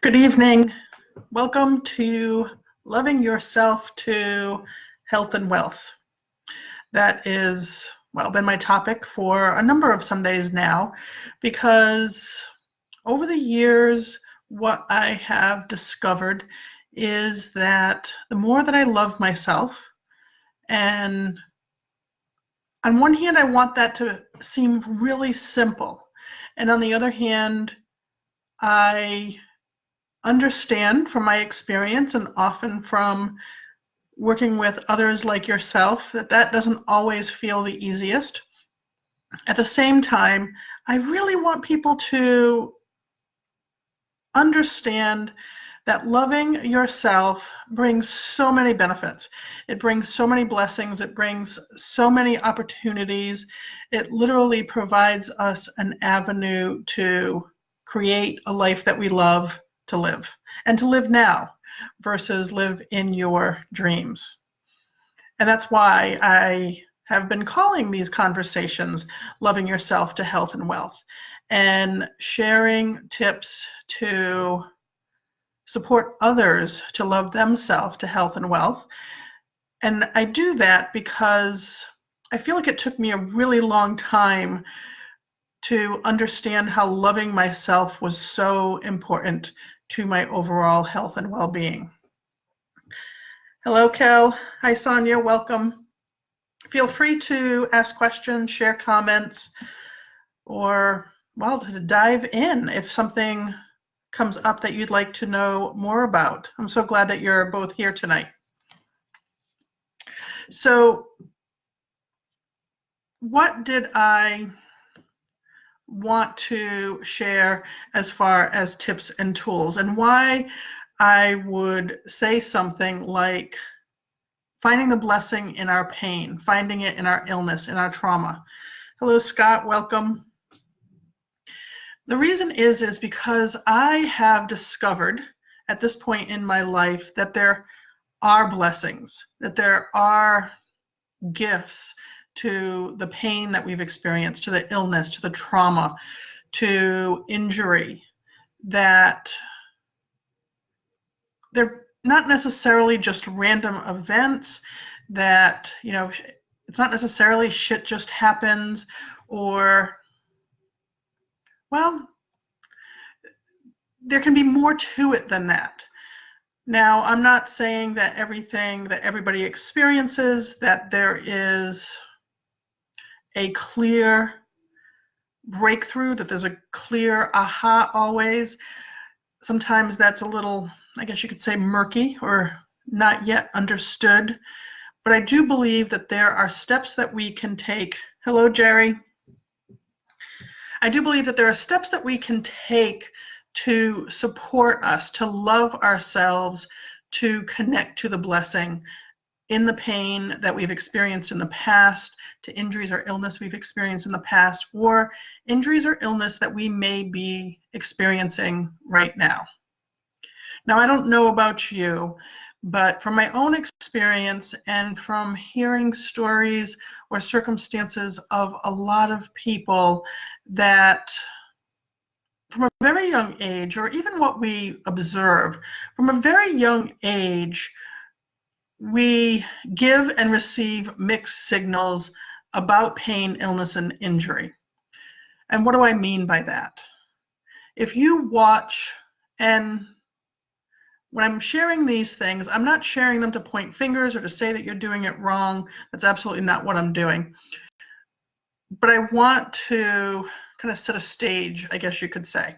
Good evening. Welcome to Loving Yourself to Health and Wealth. That is, been my topic for a number of Sundays now, because over the years, what I have discovered is that the more that I love myself, and on one hand, I want that to seem really simple, and on the other hand, I understand from my experience and often from working with others like yourself that doesn't always feel the easiest. At the same time, I really want people to understand that loving yourself brings so many benefits. It brings so many blessings. It brings so many opportunities. It literally provides us an avenue to create a life that we love to live, and to live now versus live in your dreams. And that's why I have been calling these conversations Loving Yourself to Health and Wealth, and sharing tips to support others to love themselves to health and wealth. And I do that because I feel like it took me a really long time to understand how loving myself was so important to my overall health and well-being. Hello, Kel. Hi, Sonia. Welcome. Feel free to ask questions, share comments, or, to dive in if something comes up that you'd like to know more about. I'm so glad that you're both here tonight. So, what did I want to share as far as tips and tools, and why I would say something like finding the blessing in our pain, finding it in our illness, in our trauma. Hello, Scott, welcome. The reason is because I have discovered at this point in my life that there are blessings, that there are gifts to the pain that we've experienced, to the illness, to the trauma, to injury, that they're not necessarily just random events, that, it's not necessarily shit just happens, or, there can be more to it than that. Now, I'm not saying that everything that everybody experiences, that there is a clear breakthrough, that there's a clear aha always. Sometimes that's a little, I guess you could say, murky or not yet understood. But I do believe that there are steps that we can take. Hello, Jerry. I do believe that there are steps that we can take to support us, to love ourselves, to connect to the blessing in the pain that we've experienced in the past, to injuries or illness we've experienced in the past, or injuries or illness that we may be experiencing right now. Now, I don't know about you, but from my own experience and from hearing stories or circumstances of a lot of people that from a very young age, or even what we observe, from a very young age, we give and receive mixed signals about pain, illness, and injury. And what do I mean by that? If you watch, and when I'm sharing these things, I'm not sharing them to point fingers or to say that you're doing it wrong. That's absolutely not what I'm doing. But I want to kind of set a stage, I guess you could say.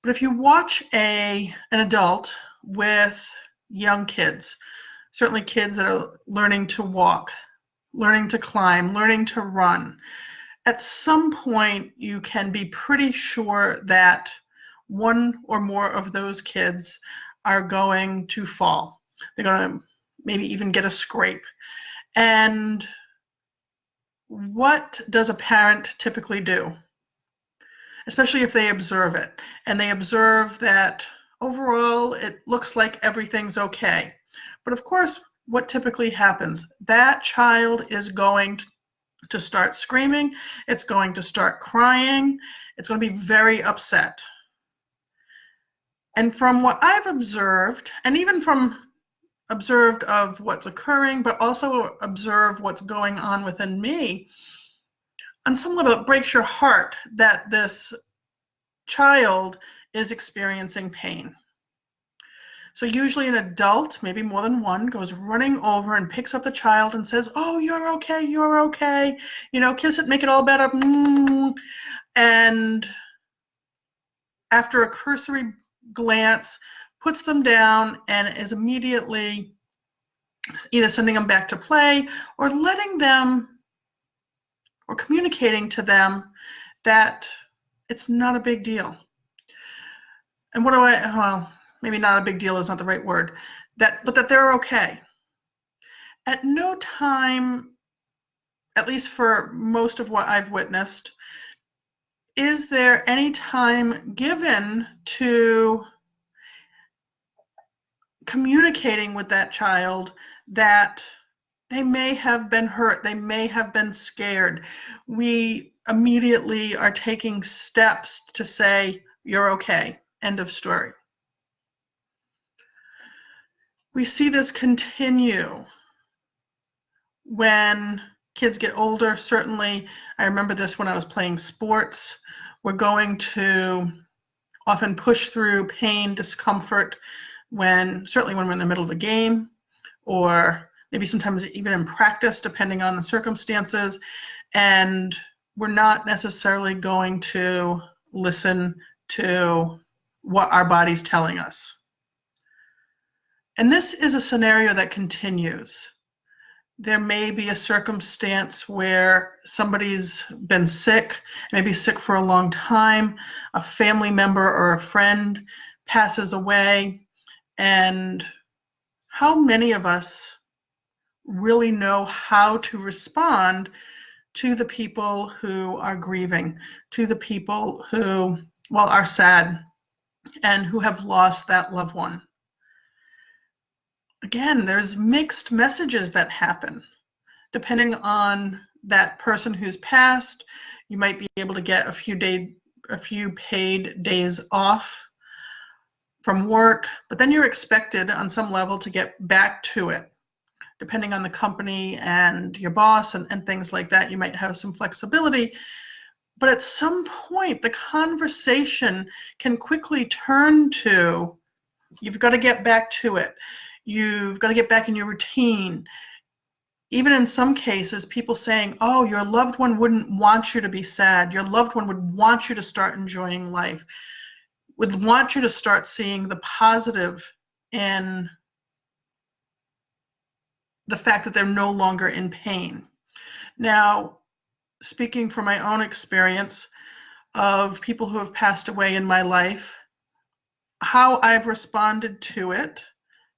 But if you watch an adult with young kids, certainly kids that are learning to walk, learning to climb, learning to run, at some point you can be pretty sure that one or more of those kids are going to fall. They're going to maybe even get a scrape. And what does a parent typically do? Especially if they observe it, and they observe that overall it looks like everything's okay. But of course, what typically happens? That child is going to start screaming, it's going to start crying, it's going to be very upset. And from what I've observed, and even from observed of what's occurring, but also observe what's going on within me, on some level, it breaks your heart that this child is experiencing pain. So usually an adult, maybe more than one, goes running over and picks up the child and says, "Oh, you're okay, you're okay. You know, kiss it, make it all better." And after a cursory glance, puts them down and is immediately either sending them back to play or letting them or communicating to them that it's not a big deal. And well, maybe not a big deal is not the right word, but that they're okay. At no time, at least for most of what I've witnessed, is there any time given to communicating with that child that they may have been hurt, they may have been scared. We immediately are taking steps to say, "You're okay," end of story. We see this continue when kids get older. Certainly, I remember this when I was playing sports. We're going to often push through pain, discomfort, certainly when we're in the middle of a game, or maybe sometimes even in practice, depending on the circumstances. And we're not necessarily going to listen to what our body's telling us. And this is a scenario that continues. There may be a circumstance where somebody's been sick, maybe sick for a long time, a family member or a friend passes away, and how many of us really know how to respond to the people who are grieving, to the people who, well, are sad and who have lost that loved one. Again, there's mixed messages that happen. Depending on that person who's passed, you might be able to get a few paid days off from work, but then you're expected on some level to get back to it. Depending on the company and your boss and things like that, you might have some flexibility. But at some point, the conversation can quickly turn to, you've got to get back to it. You've got to get back in your routine. Even in some cases, people saying, "Oh, your loved one wouldn't want you to be sad. Your loved one would want you to start enjoying life, would want you to start seeing the positive in the fact that they're no longer in pain." Now, speaking from my own experience of people who have passed away in my life, how I've responded to it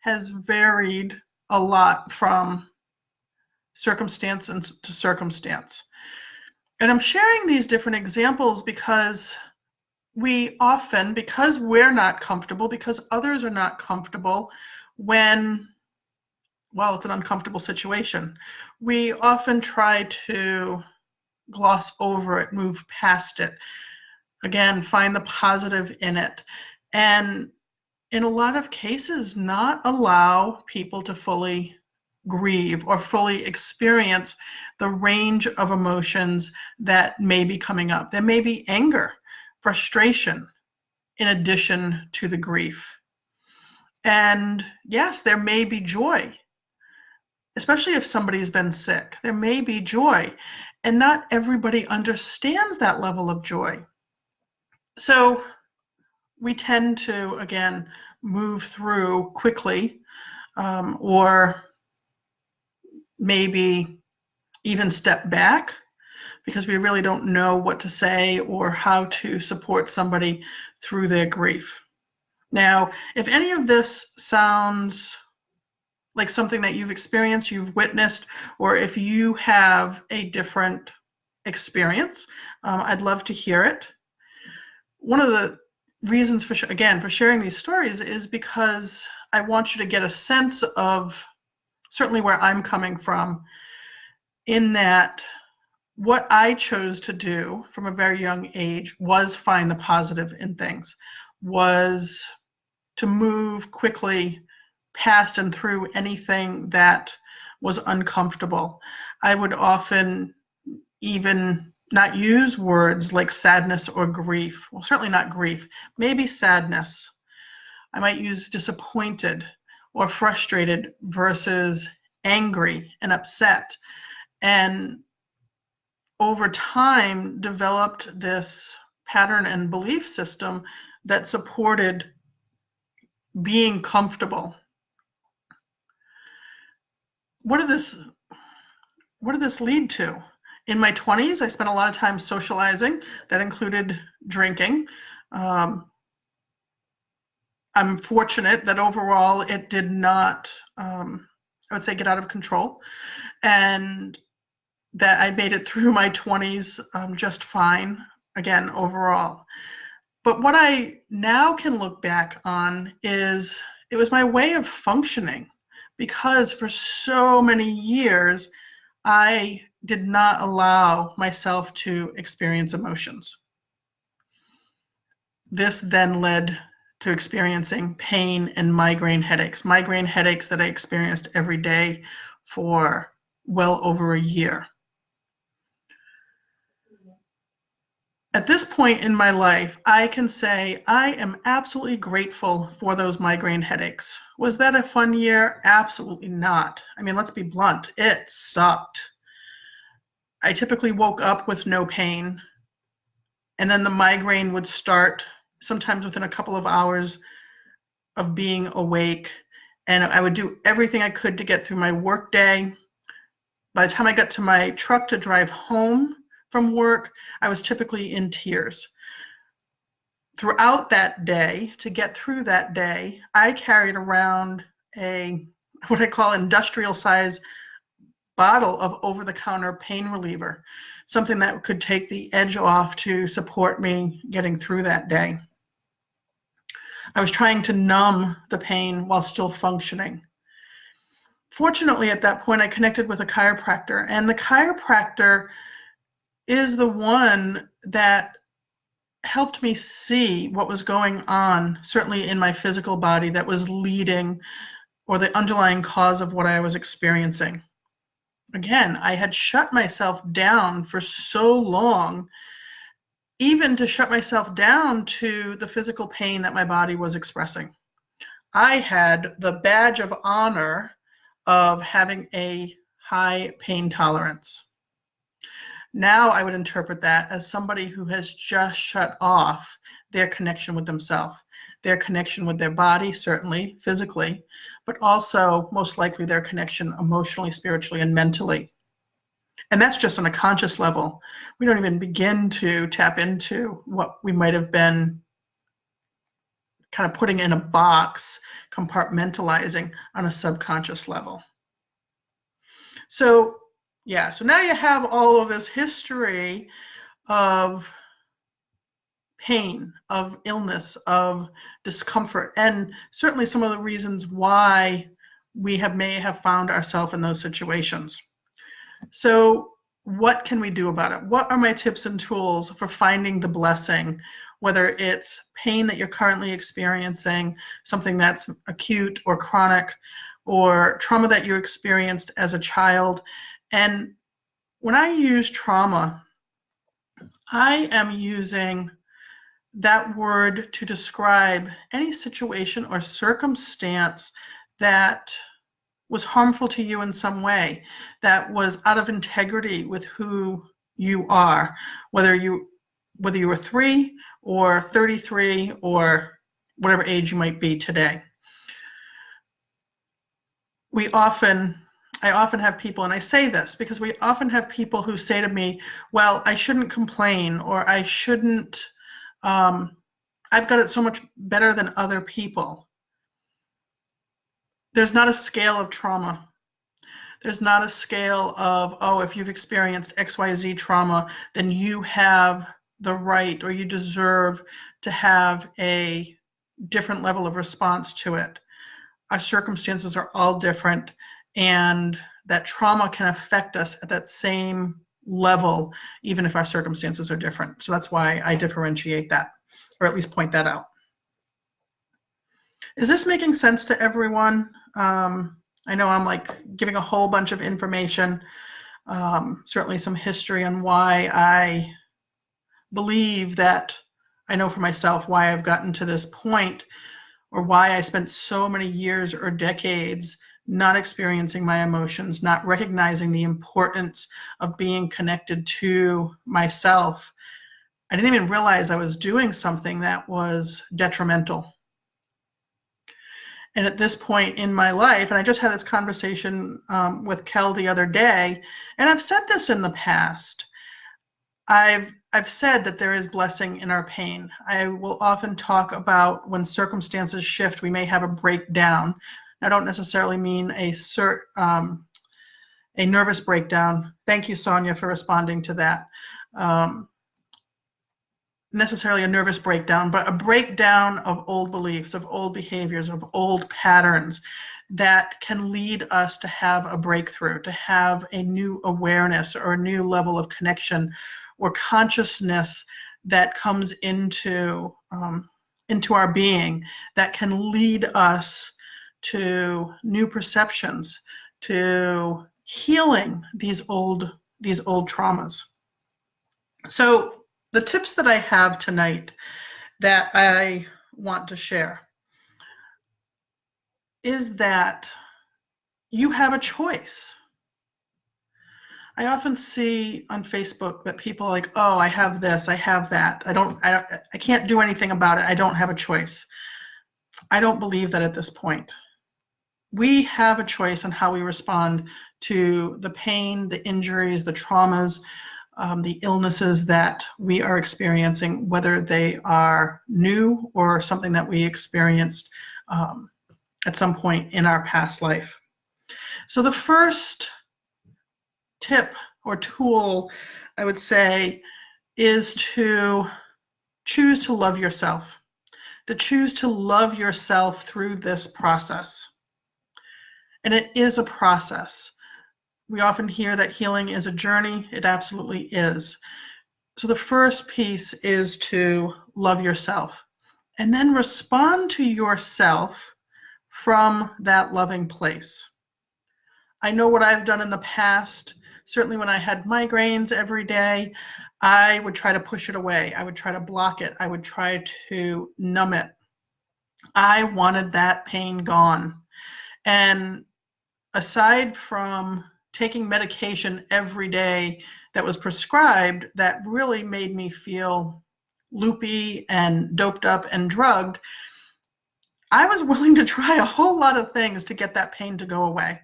has varied a lot from circumstance to circumstance. And I'm sharing these different examples because we often, because we're not comfortable, because others are not comfortable when, well, it's an uncomfortable situation, we often try to gloss over it, move past it. Again, find the positive in it. And in a lot of cases, not allow people to fully grieve or fully experience the range of emotions that may be coming up. There may be anger, frustration, in addition to the grief. And yes, there may be joy, especially if somebody's been sick. There may be joy, and not everybody understands that level of joy. So we tend to, again, move through quickly, or maybe even step back because we really don't know what to say or how to support somebody through their grief. Now, if any of this sounds like something that you've experienced, you've witnessed, or if you have a different experience, I'd love to hear it. One of the reasons for sharing these stories is because I want you to get a sense of certainly where I'm coming from, in that what I chose to do from a very young age was find the positive in things, was to move quickly past and through anything that was uncomfortable. I would often even not use words like sadness or grief. Well, certainly not grief, maybe sadness. I might use disappointed or frustrated versus angry and upset. And over time, developed this pattern and belief system that supported being comfortable. What did this lead to? In my 20s, I spent a lot of time socializing. That included drinking. I'm fortunate that overall it did not, I would say, get out of control, and that I made it through my 20s just fine, again, overall. But what I now can look back on is it was my way of functioning, because for so many years, I did not allow myself to experience emotions. This then led to experiencing pain and migraine headaches that I experienced every day for well over a year. At this point in my life, I can say I am absolutely grateful for those migraine headaches. Was that a fun year? Absolutely not. I mean, let's be blunt. It sucked. I typically woke up with no pain, and then the migraine would start sometimes within a couple of hours of being awake, and I would do everything I could to get through my work day. By the time I got to my truck to drive home from work, I was typically in tears. Throughout that day, to get through that day, I carried around what I call industrial size bottle of over-the-counter pain reliever, something that could take the edge off to support me getting through that day. I was trying to numb the pain while still functioning. Fortunately, at that point, I connected with a chiropractor, and the chiropractor is the one that helped me see what was going on, certainly in my physical body, that was leading or the underlying cause of what I was experiencing. Again, I had shut myself down for so long, even to shut myself down to the physical pain that my body was expressing. I had the badge of honor of having a high pain tolerance. Now I would interpret that as somebody who has just shut off their connection with themselves, their connection with their body, certainly physically, but also most likely their connection emotionally, spiritually, and mentally. And that's just on a conscious level. We don't even begin to tap into what we might have been kind of putting in a box, compartmentalizing on a subconscious level. So now you have all of this history of pain, of illness, of discomfort, and certainly some of the reasons why we may have found ourselves in those situations. So what can we do about it? What are my tips and tools for finding the blessing, whether it's pain that you're currently experiencing, something that's acute or chronic, or trauma that you experienced as a child? And when I use trauma, I am using that word to describe any situation or circumstance that was harmful to you in some way, that was out of integrity with who you are, whether you were 3 or 33 or whatever age you might be today. I often have people, and I say this because we often have people who say to me, well, I shouldn't complain, or I shouldn't, I've got it so much better than other people. There's not a scale of trauma. There's not a scale of, oh, if you've experienced XYZ trauma, then you have the right or you deserve to have a different level of response to it. Our circumstances are all different, and that trauma can affect us at that same level, even if our circumstances are different. So that's why I differentiate that, or at least point that out. Is this making sense to everyone? I know I'm like giving a whole bunch of information, certainly some history on why I believe that I know for myself why I've gotten to this point, or why I spent so many years or decades not experiencing my emotions, not recognizing the importance of being connected to myself. I didn't even realize I was doing something that was detrimental. And at this point in my life, and I just had this conversation with Kel the other day, and I've said this in the past, I've said that there is blessing in our pain. I will often talk about when circumstances shift, we may have a breakdown. I don't necessarily mean a nervous breakdown. Thank you, Sonia, for responding to that. Necessarily a nervous breakdown, but a breakdown of old beliefs, of old behaviors, of old patterns that can lead us to have a breakthrough, to have a new awareness or a new level of connection or consciousness that comes into our being, that can lead us to new perceptions, to healing these old traumas. So the tips that I have tonight that I want to share is that you have a choice. I often see on Facebook that people are like, oh, I have this, I have that. I can't do anything about it. I don't have a choice. I don't believe that at this point. We have a choice on how we respond to the pain, the injuries, the traumas, the illnesses that we are experiencing, whether they are new or something that we experienced at some point in our past life. So the first tip or tool, I would say, is to choose to love yourself, to choose to love yourself through this process. And it is a process. We often hear that healing is a journey. It absolutely is. So the first piece is to love yourself and then respond to yourself from that loving place. I know what I've done in the past. Certainly when I had migraines every day, I would try to push it away. I would try to block it. I would try to numb it. I wanted that pain gone. And aside from taking medication every day that was prescribed, that really made me feel loopy and doped up and drugged, I was willing to try a whole lot of things to get that pain to go away.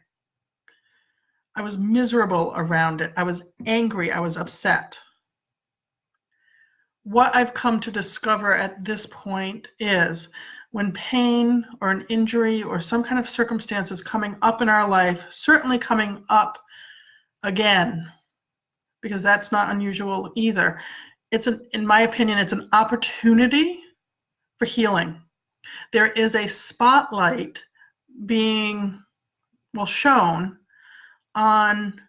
I was miserable around it. I was angry. I was upset. What I've come to discover at this point is when pain or an injury or some kind of circumstance is coming up in our life, certainly coming up again, because that's not unusual either. In my opinion, it's an opportunity for healing. There is a spotlight being, shown on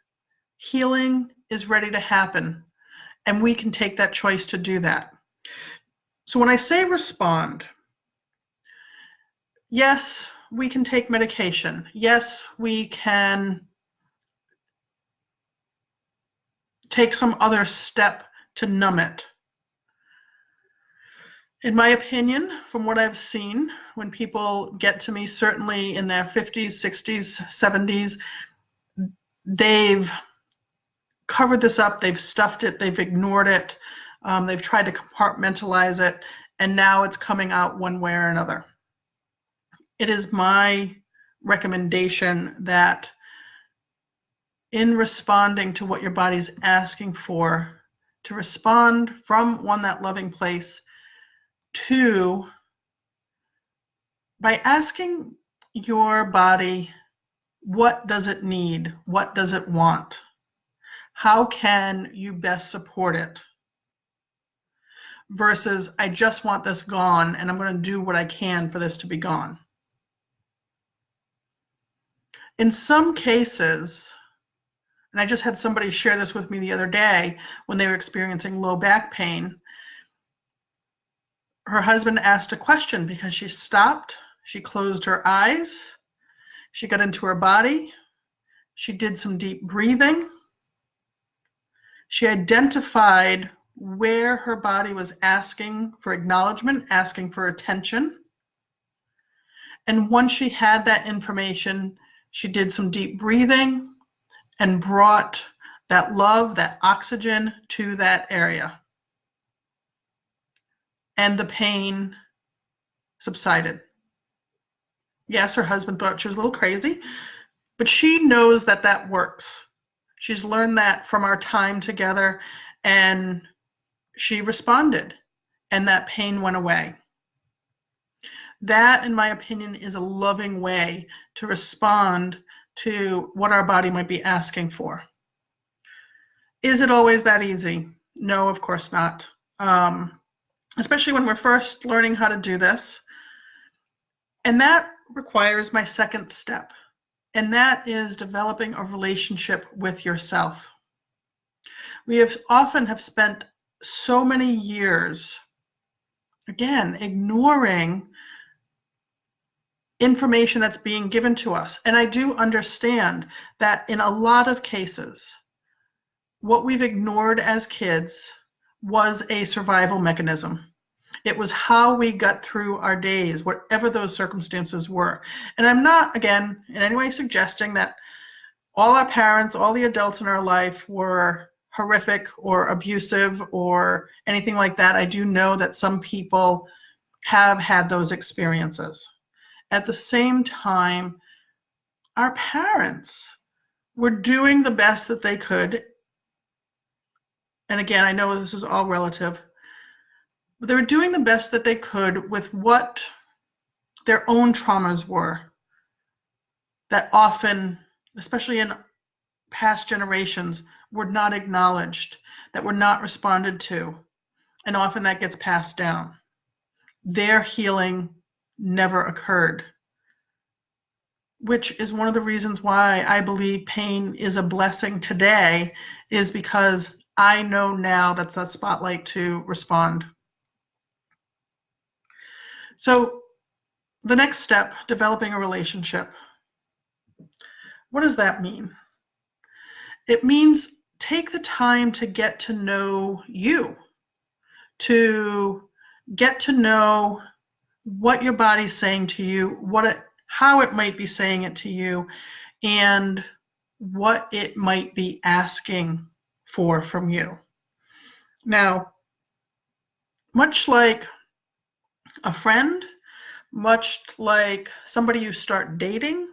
healing is ready to happen, and we can take that choice to do that. So when I say respond, yes, we can take medication. Yes, we can take some other step to numb it. In my opinion, from what I've seen, when people get to me, certainly in their 50s, 60s, 70s, they've covered this up, they've stuffed it, they've ignored it, they've tried to compartmentalize it, and now it's coming out one way or another. It is my recommendation that in responding to what your body's asking for, to respond from that loving place to, by asking your body, what does it need? What does it want? How can you best support it? Versus, I just want this gone and I'm going to do what I can for this to be gone. In some cases, and I just had somebody share this with me the other day when they were experiencing low back pain, her husband asked a question because she stopped She closed her eyes. She got into her body. She did some deep breathing. She identified where her body was asking for acknowledgement, asking for attention. And once she had that information, she did some deep breathing and brought that love, that oxygen to that area. And the pain subsided. Yes, her husband thought she was a little crazy, but she knows that that works. She's learned that from our time together, and she responded, and that pain went away. That, in my opinion, is a loving way to respond to what our body might be asking for. Is it always that easy? No, of course not. Especially when we're first learning how to do this. And that requires my second step, and that is developing a relationship with yourself. We have often spent so many years, again, ignoring information that's being given to us. And I do understand that in a lot of cases, what we've ignored as kids was a survival mechanism. It was how we got through our days, whatever those circumstances were. And I'm not, again, in any way suggesting that all our parents, all the adults in our life were horrific or abusive or anything like that. I do know that some people have had those experiences. At the same time, our parents were doing the best that they could. And again, I know this is all relative, but they were doing the best that they could with what their own traumas were, that often, especially in past generations, were not acknowledged, that were not responded to, and often that gets passed down. Their healing never occurred, which is one of the reasons why I believe pain is a blessing today, is because I know now that's a spotlight to respond. So the next step, developing a relationship. What does that mean? It means take the time to get to know you, to get to know what your body's saying to you, how it might be saying it to you, and what it might be asking for from you. Now, much like a friend, much like somebody you start dating,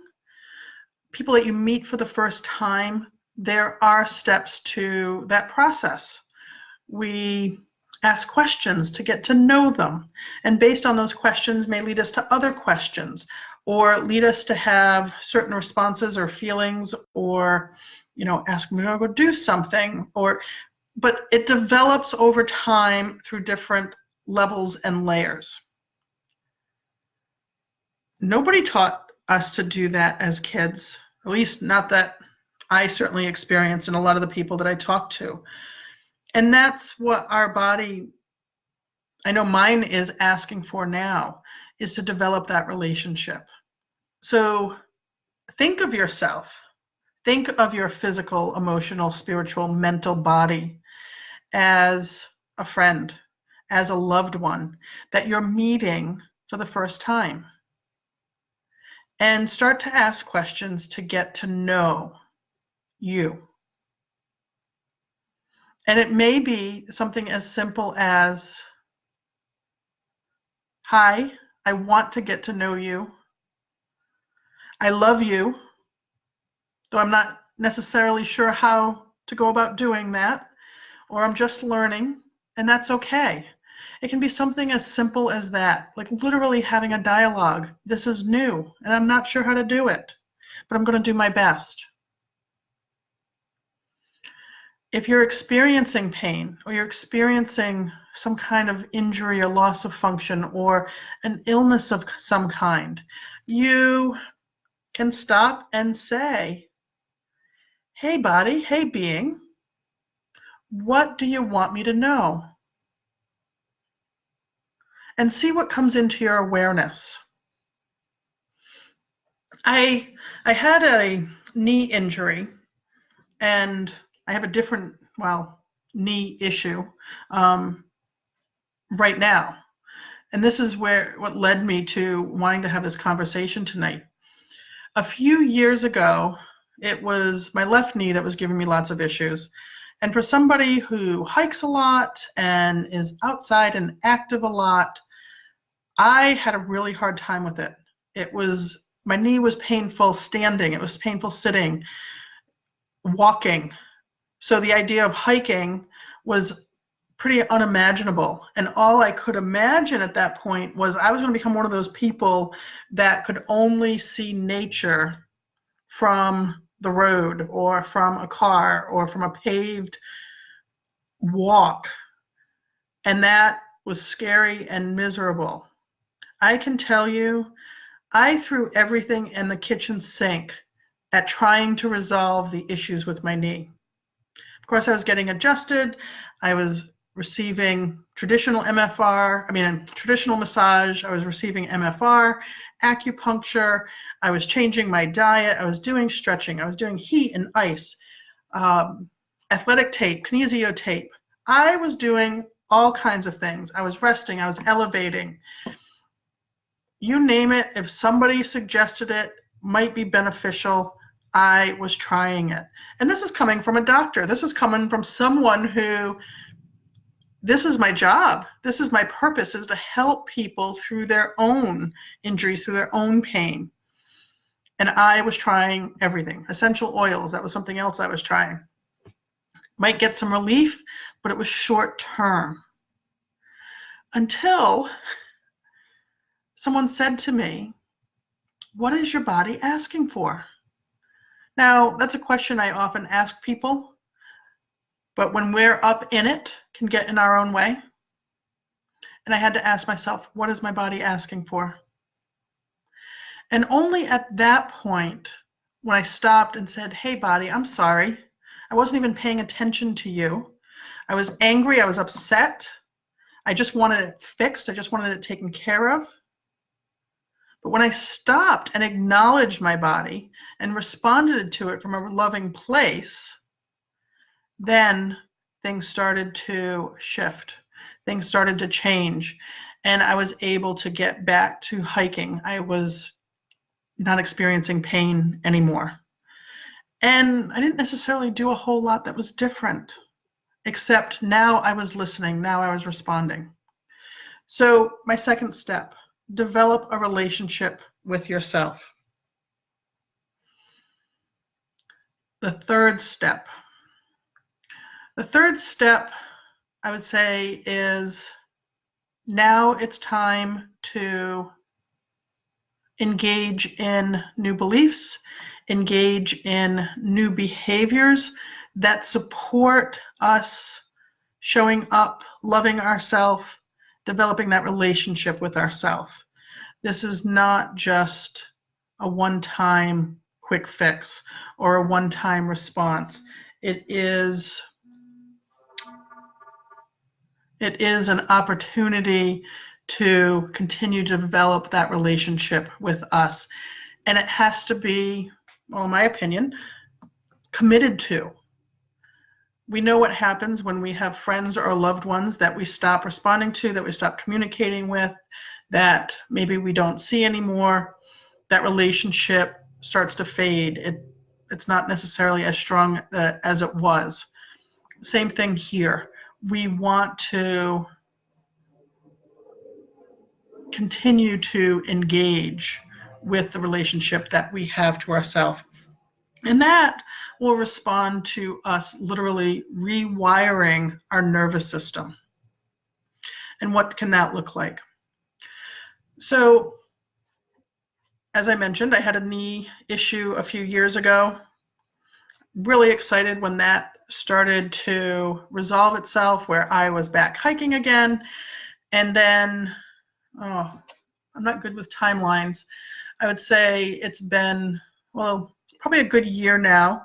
people that you meet for the first time, there are steps to that process. We ask questions to get to know them, and based on those questions may lead us to other questions or lead us to have certain responses or feelings, or ask them to go do something, but it develops over time through different levels and layers. Nobody taught us to do that as kids, at least not that I certainly experienced, and a lot of the people that I talk to. And that's what our body, I know mine is asking for now, is to develop that relationship. So think of yourself, think of your physical, emotional, spiritual, mental body as a friend, as a loved one that you're meeting for the first time. And start to ask questions to get to know you. And it may be something as simple as, hi, I want to get to know you. I love you, though I'm not necessarily sure how to go about doing that, or I'm just learning, and that's okay. It can be something as simple as that, like literally having a dialogue. This is new, and I'm not sure how to do it, but I'm going to do my best. If you're experiencing pain, or you're experiencing some kind of injury or loss of function or an illness of some kind, you can stop and say, hey body, hey being, what do you want me to know? And see what comes into your awareness. I I had a knee injury, and I have a different, well, knee issue um, right now. And this is what led me to wanting to have this conversation tonight. A few years ago, it was my left knee that was giving me lots of issues. And for somebody who hikes a lot and is outside and active a lot, I had a really hard time with it. My knee was painful standing, it was painful sitting, walking. So the idea of hiking was pretty unimaginable. And all I could imagine at that point was I was going to become one of those people that could only see nature from the road or from a car or from a paved walk. And that was scary and miserable. I can tell you, I threw everything in the kitchen sink at trying to resolve the issues with my knee. Of course, I was getting adjusted. I was receiving traditional massage. I was receiving MFR, acupuncture. I was changing my diet. I was doing stretching. I was doing heat and ice, athletic tape, kinesio tape. I was doing all kinds of things. I was resting. I was elevating. You name it. If somebody suggested it might be beneficial, I was trying it. And this is coming from a doctor. This is coming from someone who, this is my job. This is my purpose, is to help people through their own injuries, through their own pain. And I was trying everything. Essential oils, that was something else I was trying. Might get some relief, but it was short term. Until someone said to me, "What is your body asking for?" Now, that's a question I often ask people, but when we're up in it, can get in our own way. And I had to ask myself, what is my body asking for? And only at that point, when I stopped and said, "Hey, body, I'm sorry. I wasn't even paying attention to you. I was angry. I was upset. I just wanted it fixed. I just wanted it taken care of." But when I stopped and acknowledged my body and responded to it from a loving place, then things started to shift. Things started to change. And I was able to get back to hiking. I was not experiencing pain anymore. And I didn't necessarily do a whole lot that was different, except now I was listening. Now I was responding. So my second step, develop a relationship with yourself. The third step, I would say, is now it's time to engage in new beliefs, engage in new behaviors that support us showing up, loving ourselves, developing that relationship with ourselves. This is not just a one-time quick fix or a one-time response. It is an opportunity to continue to develop that relationship with us. And it has to be, well, in my opinion, committed to. We know what happens when we have friends or loved ones that we stop responding to, that we stop communicating with, that maybe we don't see anymore. That relationship starts to fade. It's not necessarily as strong as it was. Same thing here. We want to continue to engage with the relationship that we have to ourselves. And that will respond to us literally rewiring our nervous system. And what can that look like? So, as I mentioned, I had a knee issue a few years ago. Really excited when that started to resolve itself, where I was back hiking again. And then, I'm not good with timelines. I would say it's been, well, probably a good year now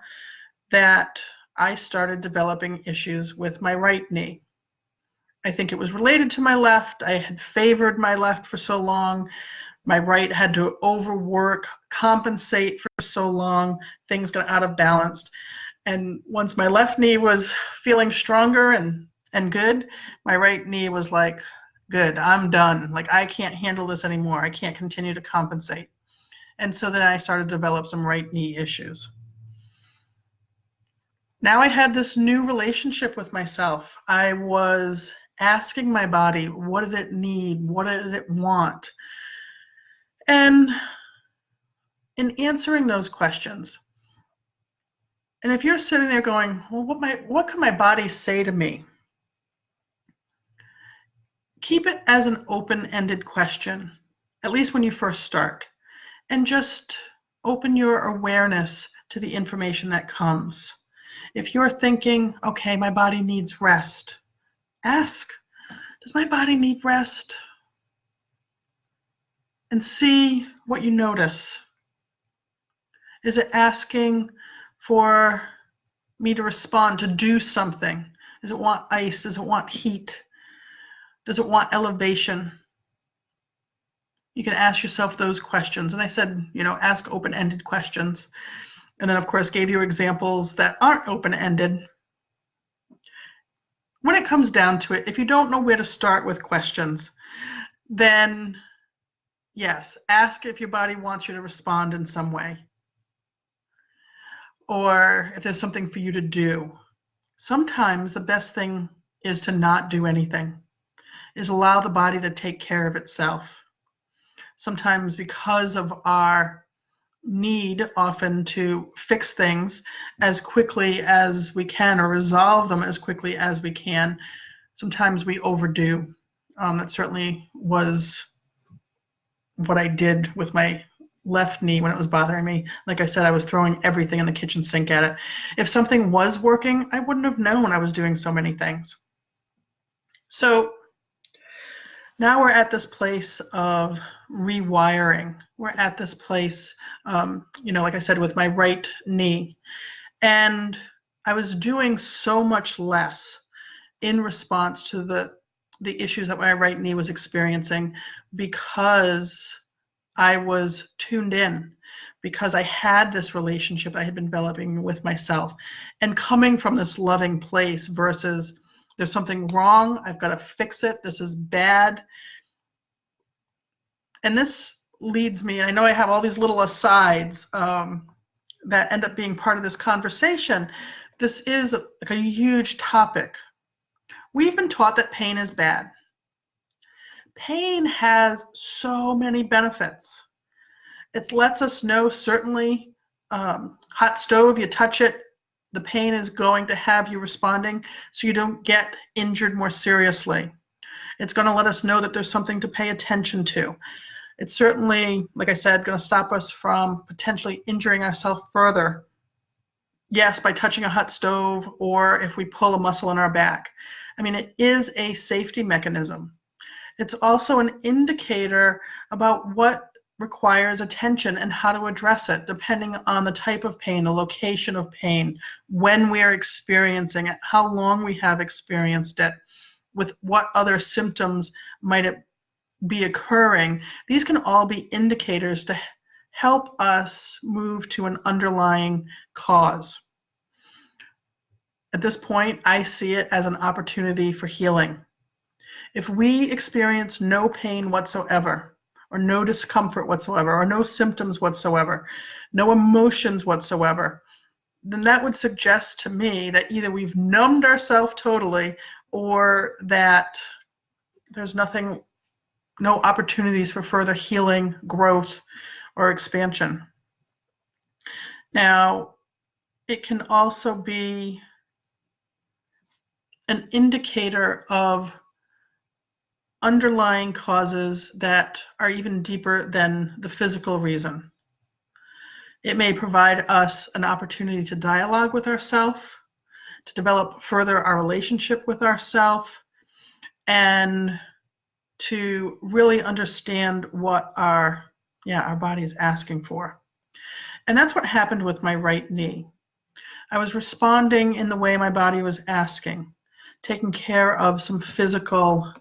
that I started developing issues with my right knee. I think it was related to my left. I had favored my left for so long. My right had to overwork, compensate for so long, things got out of balance. And once my left knee was feeling stronger and good, my right knee was like, good, I'm done. Like, I can't handle this anymore. I can't continue to compensate. And so then I started to develop some right knee issues. Now I had this new relationship with myself. I was asking my body, what did it need? What did it want? And in answering those questions, and if you're sitting there going, well, what can my body say to me? Keep it as an open-ended question, at least when you first start, and just open your awareness to the information that comes. If you're thinking, okay, my body needs rest, ask, does my body need rest? And see what you notice. Is it asking for me to respond, to do something? Does it want ice? Does it want heat? Does it want elevation? You can ask yourself those questions. And I said, ask open-ended questions. And then, of course, gave you examples that aren't open-ended. When it comes down to it, if you don't know where to start with questions, then yes, ask if your body wants you to respond in some way, or if there's something for you to do. Sometimes the best thing is to not do anything, is allow the body to take care of itself. Sometimes because of our need often to fix things as quickly as we can or resolve them as quickly as we can, sometimes we overdo. That certainly was what I did with my left knee when it was bothering me. Like I said, I was throwing everything in the kitchen sink at it. If something was working, I wouldn't have known I was doing so many things. So now we're at this place of rewiring. We're at this place, like I said, with my right knee. And I was doing so much less in response to the issues that my right knee was experiencing because I was tuned in, because I had this relationship I had been developing with myself and coming from this loving place versus there's something wrong, I've got to fix it, this is bad. And this leads me, and I know I have all these little asides that end up being part of this conversation. This is like a huge topic. We've been taught that pain is bad. Pain has so many benefits. It lets us know, certainly, hot stove, you touch it, the pain is going to have you responding so you don't get injured more seriously. It's going to let us know that there's something to pay attention to. It's certainly, like I said, going to stop us from potentially injuring ourselves further. Yes, by touching a hot stove or if we pull a muscle in our back. I mean, it is a safety mechanism. It's also an indicator about what requires attention and how to address it, depending on the type of pain, the location of pain, when we're experiencing it, how long we have experienced it, with what other symptoms might it be occurring. These can all be indicators to help us move to an underlying cause. At this point, I see it as an opportunity for healing. If we experience no pain whatsoever, or no discomfort whatsoever, or no symptoms whatsoever, no emotions whatsoever, then that would suggest to me that either we've numbed ourselves totally or that there's no opportunities for further healing, growth, or expansion. Now, it can also be an indicator of underlying causes that are even deeper than the physical reason. It may provide us an opportunity to dialogue with ourselves, to develop further our relationship with ourselves, and to really understand what our body is asking for. And that's what happened with my right knee. I was responding in the way my body was asking, taking care of some physical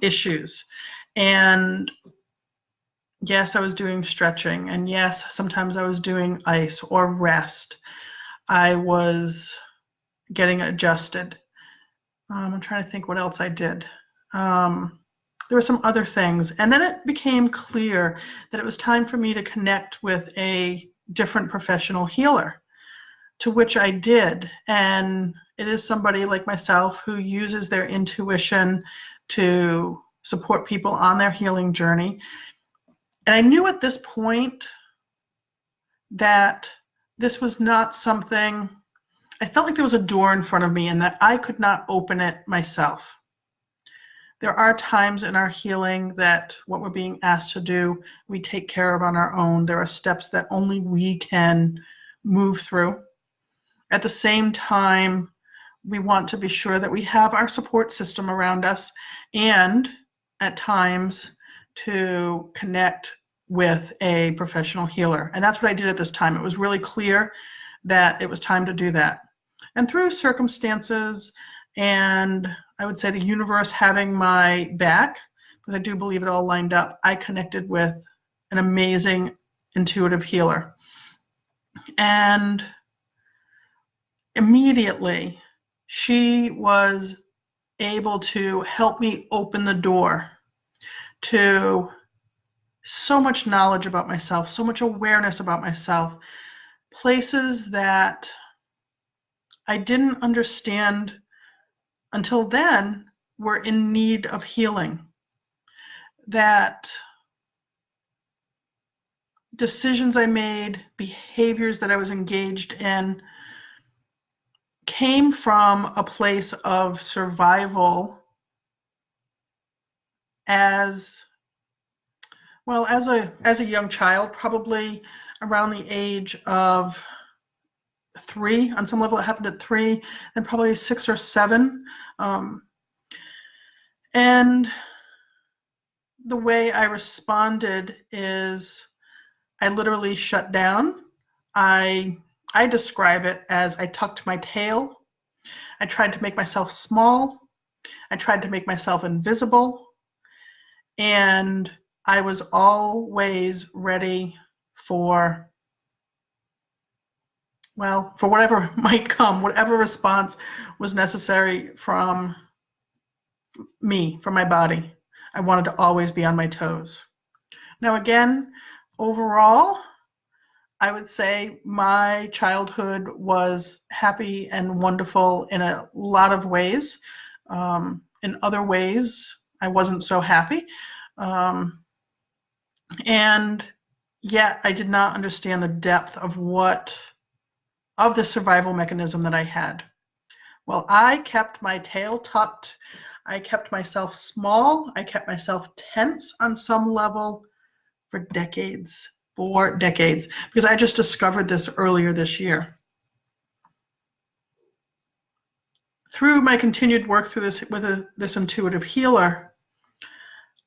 issues. And Yes, I was doing stretching, and yes, sometimes I was doing ice or rest. I was getting adjusted. I'm trying to think what else I did. Um, there were some other things. And then it became clear that it was time for me to connect with a different professional healer, to which I did. And it is somebody like myself who uses their intuition to support people on their healing journey. And I knew at this point that this was not something, I felt like there was a door in front of me and that I could not open it myself. There are times in our healing that what we're being asked to do, we take care of on our own. There are steps that only we can move through. At the same time, we want to be sure that we have our support system around us and at times to connect with a professional healer. And that's what I did at this time. It was really clear that it was time to do that. And through circumstances and I would say the universe having my back, because I do believe it all lined up, I connected with an amazing intuitive healer. And immediately, she was able to help me open the door to so much knowledge about myself, so much awareness about myself, places that I didn't understand until then were in need of healing. That decisions I made, behaviors that I was engaged in, came from a place of survival as well as a young child, probably around the age of 3. On some level, it happened at 3, and probably 6 or 7. And the way I responded is I literally shut down. I describe it as I tucked my tail. I tried to make myself small. I tried to make myself invisible. And I was always ready for, well, for whatever might come, whatever response was necessary from me, from my body. I wanted to always be on my toes. Now, again, overall, I would say my childhood was happy and wonderful in a lot of ways. In other ways, I wasn't so happy. And yet I did not understand the depth of the survival mechanism that I had. Well, I kept my tail tucked. I kept myself small. I kept myself tense on some level for decades, because I just discovered this earlier this year. Through my continued work through this with this intuitive healer,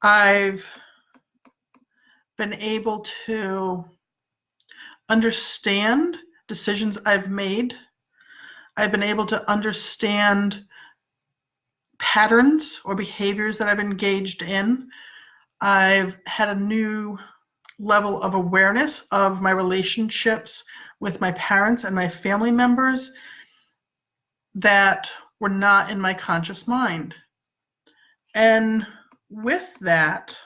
I've been able to understand decisions I've made. I've been able to understand patterns or behaviors that I've engaged in. I've had a new level of awareness of my relationships with my parents and my family members that were not in my conscious mind. And with that,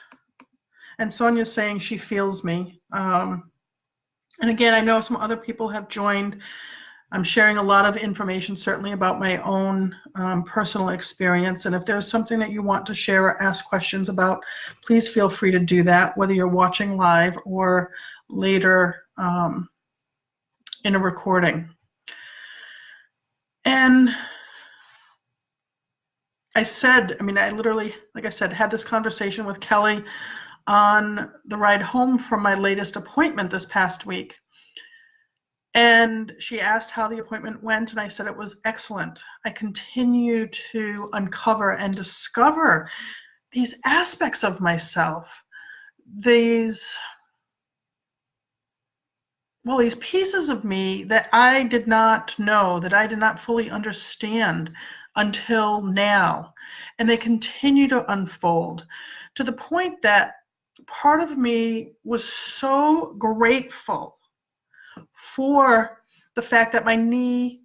and Sonia's saying she feels me. And again, I know some other people have joined. I'm sharing a lot of information, certainly about my own personal experience. And if there's something that you want to share or ask questions about, please feel free to do that, whether you're watching live or later in a recording. And I literally, like I said, had this conversation with Kelly on the ride home from my latest appointment this past week. And she asked how the appointment went, and I said it was excellent. I continue to uncover and discover these aspects of myself, these pieces of me that I did not know, that I did not fully understand until now. And they continue to unfold to the point that part of me was so grateful for the fact that my knee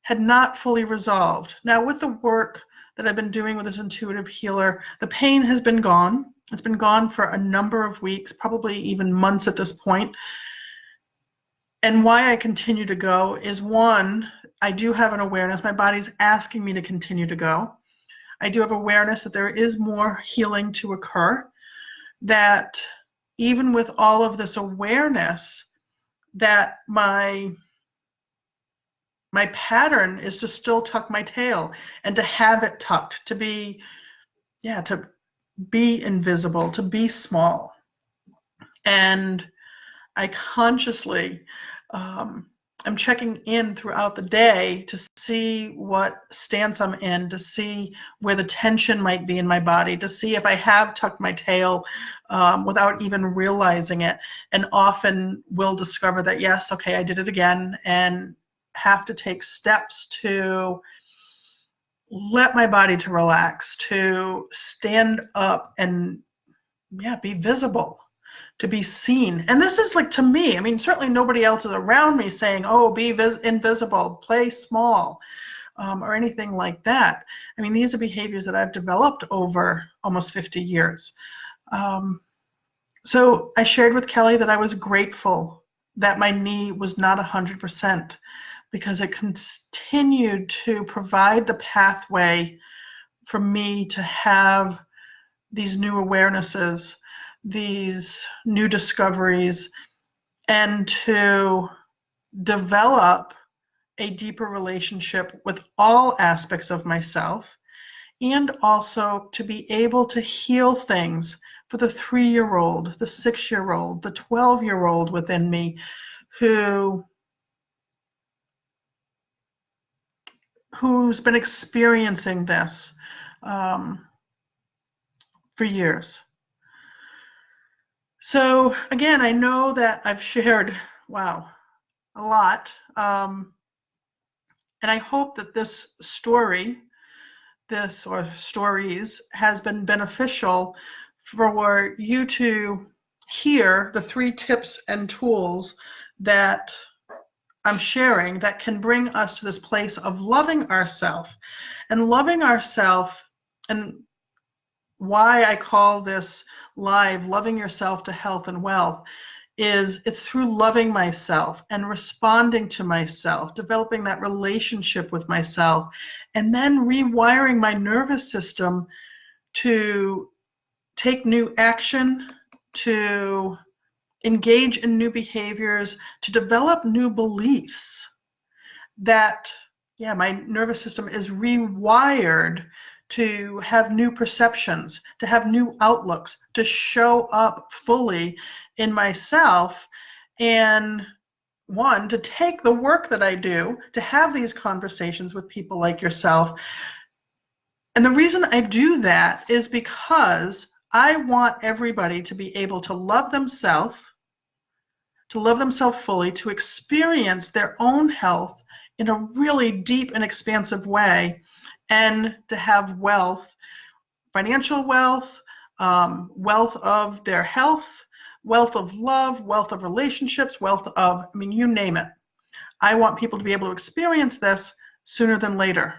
had not fully resolved. Now, with the work that I've been doing with this intuitive healer, the pain has been gone. It's been gone for a number of weeks, probably even months at this point. And why I continue to go is, one, I do have an awareness. My body's asking me to continue to go. I do have awareness that there is more healing to occur, that even with all of this awareness, that my pattern is to still tuck my tail and to have it tucked, to be invisible, to be small. And I consciously I'm checking in throughout the day to see what stance I'm in, to see where the tension might be in my body, to see if I have tucked my tail without even realizing it. And often will discover that, yes, okay, I did it again, and have to take steps to let my body to relax, to stand up and be visible, to be seen. And this is like, to me, I mean, certainly nobody else is around me saying, oh, be invisible, play small, or anything like that. I mean, these are behaviors that I've developed over almost 50 years. So I shared with Kelly that I was grateful that my knee was not 100%, because it continued to provide the pathway for me to have these new awarenesses, these new discoveries, and to develop a deeper relationship with all aspects of myself, and also to be able to heal things for the 3-year-old, the 6-year-old, the 12-year-old within me who's been experiencing this for years. So again, I know that I've shared, wow, a lot. And I hope that this story, or stories, has been beneficial for you to hear the 3 tips and tools that I'm sharing that can bring us to this place of loving ourselves. And loving ourselves, and why I call this live Loving Yourself to Health and Wealth, is it's through loving myself and responding to myself, developing that relationship with myself, and then rewiring my nervous system to take new action, to engage in new behaviors, to develop new beliefs, that my nervous system is rewired to have new perceptions, to have new outlooks, to show up fully in myself, and one, to take the work that I do, to have these conversations with people like yourself. And the reason I do that is because I want everybody to be able to love themselves fully, to experience their own health in a really deep and expansive way, and to have wealth, financial wealth, wealth of their health, wealth of love, wealth of relationships, wealth of, I mean, you name it. I want people to be able to experience this sooner than later.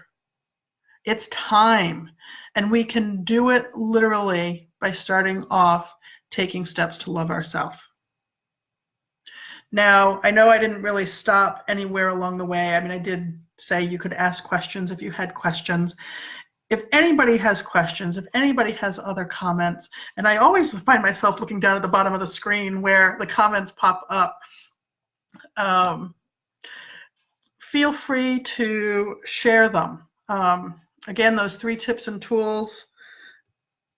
It's time, and we can do it literally by starting off taking steps to love ourselves. Now, I know I didn't really stop anywhere along the way. I mean, I did say you could ask questions if you had questions. If anybody has questions, if anybody has other comments, and I always find myself looking down at the bottom of the screen where the comments pop up, feel free to share them. Again, those 3 tips and tools: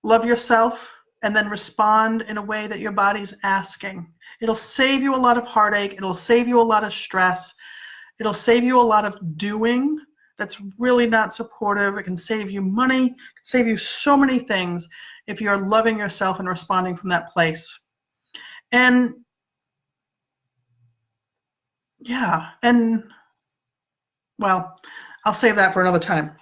love yourself, and then respond in a way that your body's asking. It'll save you a lot of heartache. It'll save you a lot of stress. It'll save you a lot of doing that's really not supportive. It can save you money. It can save you so many things if you're loving yourself and responding from that place. And well, I'll save that for another time.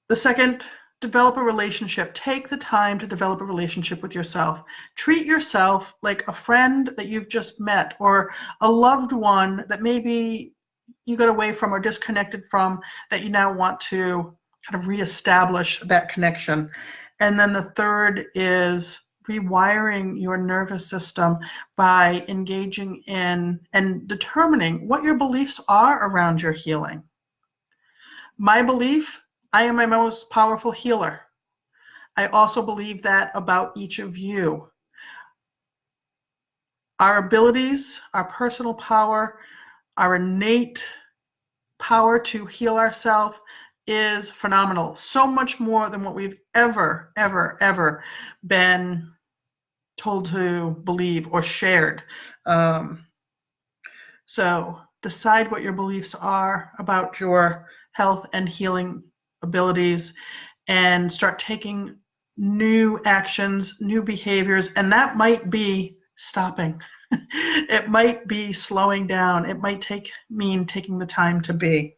The second develop a relationship. Take the time to develop a relationship with yourself. Treat yourself like a friend that you've just met, or a loved one that maybe you got away from or disconnected from, that you now want to kind of reestablish that connection. And then the third is rewiring your nervous system by engaging in and determining what your beliefs are around your healing. My belief, I am my most powerful healer. I also believe that about each of you. Our abilities, our personal power, our innate power to heal ourselves is phenomenal. So much more than what we've ever been told to believe or shared. So decide what your beliefs are about your health and healing abilities, and start taking new actions, new behaviors, and that might be stopping. It might be slowing down. It might mean taking the time to be.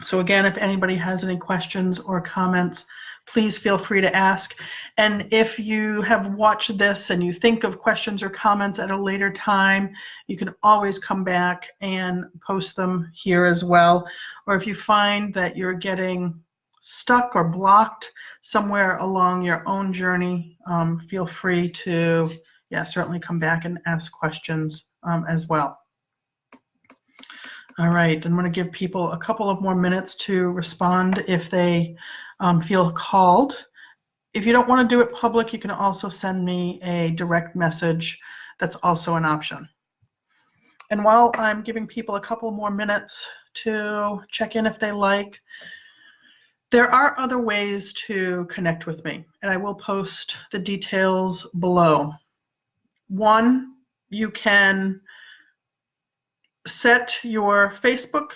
So again, if anybody has any questions or comments, please feel free to ask. And if you have watched this and you think of questions or comments at a later time, you can always come back and post them here as well. Or if you find that you're getting stuck or blocked somewhere along your own journey, feel free to, certainly come back and ask questions as well. All right, I'm going to give people a couple of more minutes to respond if they feel called. If you don't want to do it public, you can also send me a direct message. That's also an option. And while I'm giving people a couple more minutes to check in if they like, there are other ways to connect with me, and I will post the details below. One, you can set your Facebook,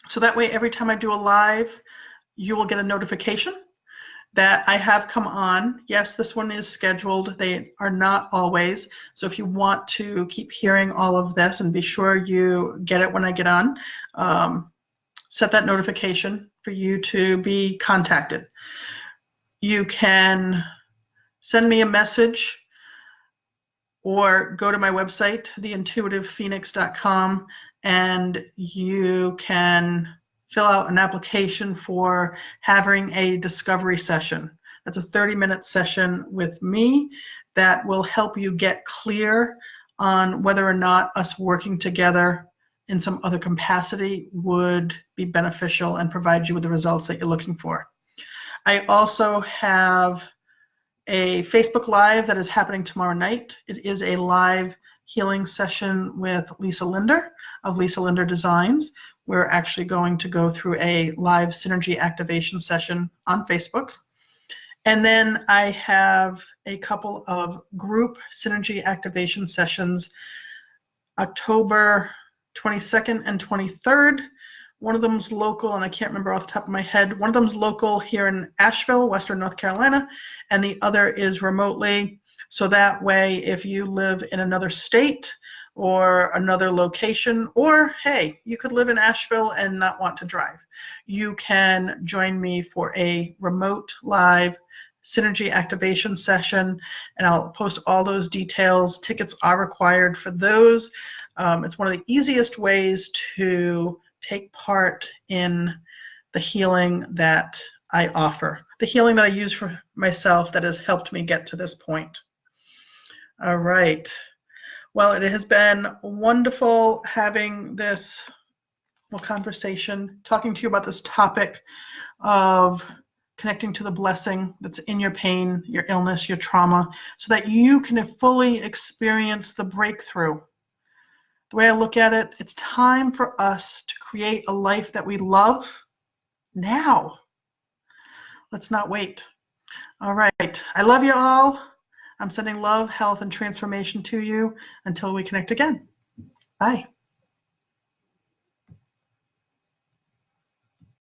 so that way every time I do a live, you will get a notification that I have come on. Yes, this one is scheduled. They are not always. So if you want to keep hearing all of this and be sure you get it when I get on, set that notification for you to be contacted. You can send me a message or go to my website, theintuitivephoenix.com, and you can fill out an application for having a discovery session. That's a 30-minute session with me that will help you get clear on whether or not us working together in some other capacity would be beneficial and provide you with the results that you're looking for. I also have a Facebook Live that is happening tomorrow night. It is a live healing session with Lisa Linder of Lisa Linder Designs. We're actually going to go through a live synergy activation session on Facebook. And then I have a couple of group synergy activation sessions, October 22nd and 23rd. One of them's local, and I can't remember off the top of my head. One of them's local here in Asheville, Western North Carolina, and the other is remotely. So that way, if you live in another state or another location, or hey, you could live in Asheville and not want to drive, you can join me for a remote live synergy activation session, and I'll post all those details. Tickets are required for those. It's one of the easiest ways to take part in the healing that I offer, the healing that I use for myself that has helped me get to this point. All right. Well, it has been wonderful having this conversation, talking to you about this topic of connecting to the blessing that's in your pain, your illness, your trauma, so that you can fully experience the breakthrough. The way I look at it, it's time for us to create a life that we love now. Let's not wait. All right. I love you all. I'm sending love, health, and transformation to you until we connect again. Bye.